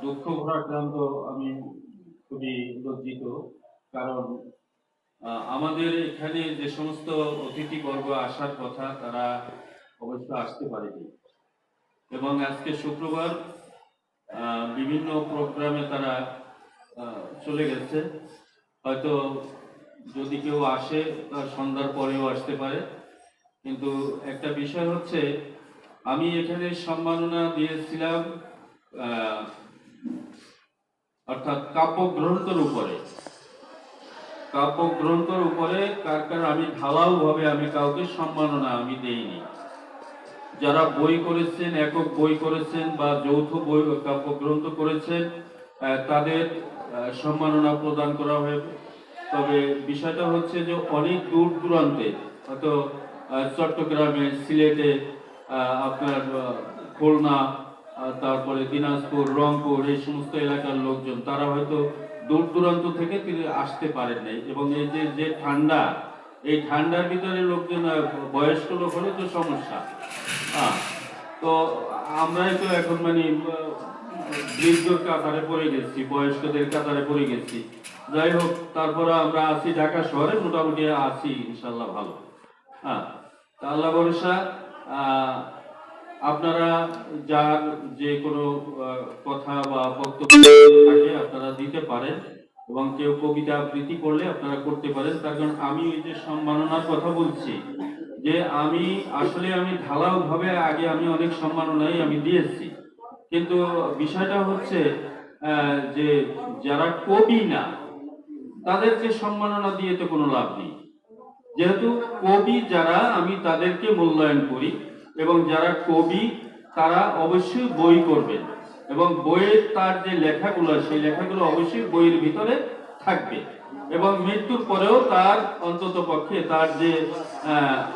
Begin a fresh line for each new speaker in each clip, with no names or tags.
দুঃখ ভারাক্রান্ত, আমি খুবই লজ্জিত। কারণ আমাদের এখানে যে সমস্ত অতিথিবর্গ আসার কথা তারা অবশ্য আসতে পারেনি, এবং আজকে শুক্রবার বিভিন্ন প্রোগ্রামে তারা চলে গেছে। হয়তো যদি কেউ আসে তার সন্ধ্যার পরেও আসতে পারে। কিন্তু একটা বিষয় হচ্ছে, আমি এখানে সম্মাননা দিয়েছিলাম অর্থাৎ কাব্যগ্রন্থের উপরে কার আমি ঢালাও ভাবে আমি কাউকে সম্মাননা আমি দেইনি। যারা বই করেছেন, একক বই করেছেন বা যৌথ বই কাব্যগ্রন্থ করেছেন, তাদের সম্মাননা প্রদান করা হবে। তবে বিষয়টা হচ্ছে যে অনেক দূর দূরান্তে, হয়তো চট্টগ্রামে, সিলেটে, আপনার খুলনা, তারপরে দিনাজপুর, রংপুর, এই সমস্ত এলাকার লোকজন তারা হয়তো দূর দূরান্ত থেকে তিনি আসতে পারেন নাই। এবং এই যে ঠান্ডা, এই ঠান্ডার ভিতরে লোকজন, বয়স্ক লোক হলে তো সমস্যা। তো আমরাই তো এখন মানে বৃদ্ধর কাতারে পড়ে গেছি, বয়স্কদের কাতারে পড়ে গেছি। যাই হোক, তারপরে আমরা আছি ঢাকা শহরে, মোটামুটি আছি ইনশাল্লাহ ভালো। আল্লাহ ভরসা। আপনারা যার যে কোনো কথা বা বক্তব্য থাকে আপনারা দিতে পারেন, এবং কেউ কবিতা আবৃত্তি করলে আপনারা করতে পারেন। তার কারণ আমি এই যে সম্মাননার কথা বলছি, যে আমি আসলে ঢালাও ভাবে আগে আমি অনেক সম্মাননাই আমি দিয়েছি, কিন্তু বিষয়টা হচ্ছে যে যারা কবি না তাদেরকে সম্মাননা দিয়ে তো কোনো লাভ নেই। যেহেতু কবি যারা, আমি তাদেরকে মূল্যায়ন করি, এবং যারা কবি তারা অবশ্যই বই করবেন, এবং বইয়ের তার যে লেখাগুলো, সেই লেখাগুলো অবশ্যই বইয়ের ভিতরে থাকবে, এবং মৃত্যুর পরেও তার অন্তত পক্ষে তার যে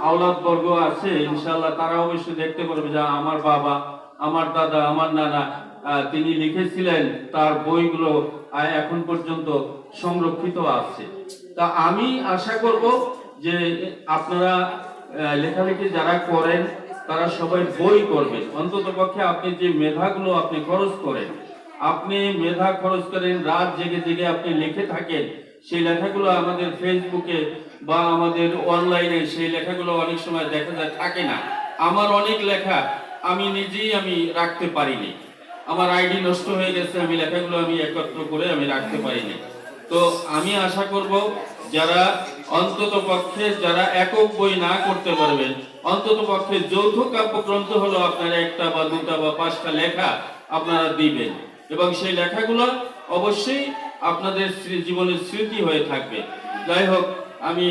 আওলাদ বর্গ আছে ইনশাআল্লাহ তারা অবশ্যই দেখতে পারবে যে আমার বাবা, আমার দাদা, আমার নানা তিনি লিখেছিলেন, তার বইগুলো এখন পর্যন্ত সংরক্ষিত আছে। তা আমি আশা করব যে আপনারা লেখালেখি যারা করেন তারা সবাই বই করবেন। অন্তত পক্ষে আপনি যে মেধাগুলো আপনি খরচ করেন, রাত জেগে জেগে আপনি লিখে থাকেন, সেই লেখাগুলো আমাদের ফেসবুকে বা আমাদের অনলাইনে সেই লেখাগুলো অনেক সময় দেখা যায় থাকে না। আমার অনেক লেখা আমি নিজেই রাখতে পারিনি, আমার আইডি নষ্ট হয়ে গেছে, আমি লেখাগুলো একত্র করে রাখতে পারিনি। তো আমি আশা করব যারা অন্তত পক্ষে যারা একক বই না করতে পারবেন, অন্তত পক্ষে যৌথ কাব্যগ্রন্থ হলো আপনারা একটা বা দুটা বা পাঁচটা লেখা আপনারা দিবেন, এবং সেই লেখাগুলো অবশ্যই আপনাদের জীবনের স্মৃতি হয়ে থাকবে। যাই হোক, আমি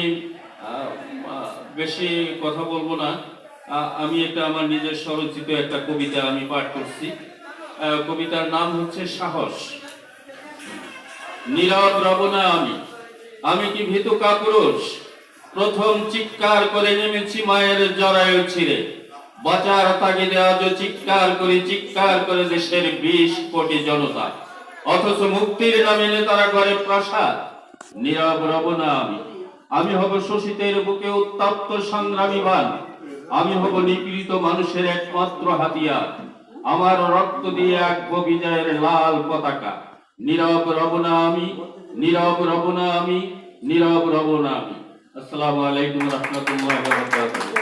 বেশি কথা বলবো না। আমি আমার নিজের স্বরচিত একটা কবিতা আমি পাঠ করছি। কবিতার নাম হচ্ছে সাহস। নীরব রব না আমি কি ভীতু কাপুরুষ, প্রথম চিৎকার করে নেমেছি মায়ের জরায়ু ছিঁড়ে, বাঁচার তাগিদে আজ চিৎকার করে দেশের 20 কোটি জনতা, অথচ মুক্তির নামে নেতারা করে প্রসাদ। নীরব রব না আমি হব শোষিতের বুকে উত্তপ্ত সংগ্রামী বান, আমি হব নিপীড়িত মানুষের একমাত্র হাতিয়ার, আমার রক্ত দিয়ে আঁকবো বিজয়ের লাল পতাকা। নীরব রব না নীরব রব না নীরব রব না। আসসালামু আলাইকুম ওয়া রাহমাতুল্লাহি ওয়া বারাকাতুহু।